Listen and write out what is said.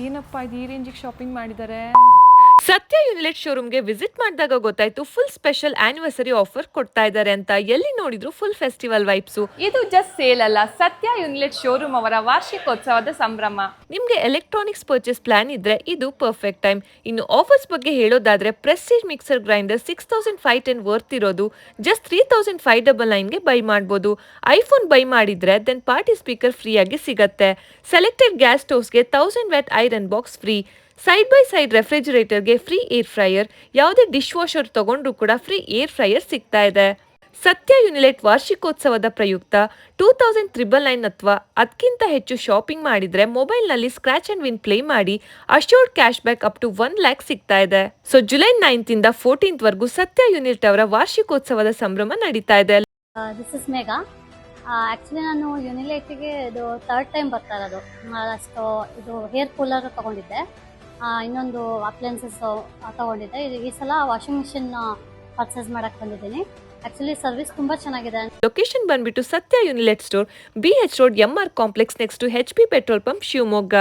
ಏನಪ್ಪ ಇದು ಈ ರೇಂಜಿಗೆ ಶಾಪಿಂಗ್ ಮಾಡಿದ್ದಾರೆ. ಸತ್ಯ ಯುನಿಲೆಟ್ ಶೋರೂಮ್ಗೆ ವಿಸಿಟ್ ಮಾಡಿದಾಗ ಗೊತ್ತಾಯ್ತು ಫುಲ್ ಸ್ಪೆಷಲ್ ಆನಿವರ್ಸರಿ ಆಫರ್ ಕೊಡ್ತಾ ಇದ್ದಾರೆ ಅಂತ. ಎಲ್ಲಿ ನೋಡಿದ್ರು ಫುಲ್ ಫೆಸ್ಟಿವಲ್ ವೈಬ್ಸು. ಇದು ಜಸ್ಟ್ ಸೇಲ್ ಅಲ್ಲ, ಸತ್ಯ ಯುನಿಲೆಟ್ ಶೋರೂಮ್ ಅವರ ವಾರ್ಷಿಕೋತ್ಸವದ ಸಂಭ್ರಮ. ನಿಮಗೆ ಎಲೆಕ್ಟ್ರಾನಿಕ್ಸ್ ಪರ್ಚೇಸ್ ಪ್ಲಾನ್ ಇದ್ರೆ ಇದು ಪರ್ಫೆಕ್ಟ್ ಟೈಮ್. ಇನ್ನು ಆಫರ್ಸ್ ಬಗ್ಗೆ ಹೇಳೋದಾದ್ರೆ ಪ್ರೆಸ್ಟೀಜ್ ಮಿಕ್ಸರ್ ಗ್ರೈಂಡರ್ 6510 ವರ್ತ್ ಇರೋದು ಜಸ್ಟ್ 3599ಗೆ ಬೈ ಮಾಡ್ಬೋದು. ಐಫೋನ್ ಬೈ ಮಾಡಿದ್ರೆ ದೆನ್ ಪಾರ್ಟಿ ಸ್ಪೀಕರ್ ಫ್ರೀ ಆಗಿ ಸಿಗತ್ತೆ. ಸೆಲೆಕ್ಟೆಡ್ ಗ್ಯಾಸ್ ಸ್ಟೋವ್ಸ್ಗೆ 1000 watt iron box free. Side by side ರೆಫ್ರಿಜರೇಟರ್ಗೆ ಫ್ರೀ ಏರ್ ಫ್ರೈಯರ್. ಯಾವುದೇ ಡಿಶ್ ವಾಷರ್ ತಗೊಂಡ್ರು ಕೂಡ ಫ್ರೀ ಏರ್ ಫ್ರೈಯರ್ ಸಿಗ್ತಾ ಇದೆ. ಸತ್ಯ ಯುನಿಲೆಟ್ ವಾರ್ಷಿಕೋತ್ಸವದ ಪ್ರಯುಕ್ತ 2999 ಅಥವಾ ಅದಕ್ಕಿಂತ ಹೆಚ್ಚು ಶಾಪಿಂಗ್ ಮಾಡಿದ್ರೆ ಮೊಬೈಲ್ನಲ್ಲಿ ಸ್ಕ್ರಾಚ್ ಅಂಡ್ ವಿನ್ ಪ್ಲೇ ಮಾಡಿ assured cash back up to 1 lakh ಸಿಗ್ತಾ ಇದೆ. ಸೊ ಜುಲೈ 9th ಇಂದ 14th ವರೆಗೂ ಸತ್ಯ ಯುನಿಲೆಟ್ ಅವರ ವಾರ್ಷಿಕೋತ್ಸವದ ಸಂಭ್ರಮ ನಡೀತಾ ಇದೆ. This is Megha. ಆ್ಯಕ್ಚುಲಿ ನಾನು ಯುನಿಲೆಟ್ಗೆ ಇದು ಥರ್ಡ್ ಟೈಮ್ ಬರ್ತಾ ಇರೋದು. ಅಷ್ಟು ಇದು ಹೇರ್ ಕೂಲರ್ ತೊಗೊಂಡಿದ್ದೆ, ಇನ್ನೊಂದು ಅಪ್ಲಯನ್ಸಸ್ ತೊಗೊಂಡಿದ್ದೆ. ಈ ಸಲ ವಾಷಿಂಗ್ ಮಿಷಿನ್ ಪರ್ಚೇಸ್ ಮಾಡಕ್ಕೆ ಬಂದಿದ್ದೀನಿ. ಆ್ಯಕ್ಚುಲಿ ಸರ್ವಿಸ್ ತುಂಬ ಚೆನ್ನಾಗಿದೆ. ಲೊಕೇಶನ್ ಬಂದ್ಬಿಟ್ಟು Satya Unilet store, BH road, MR complex next to HP petrol pump, Shivamogga.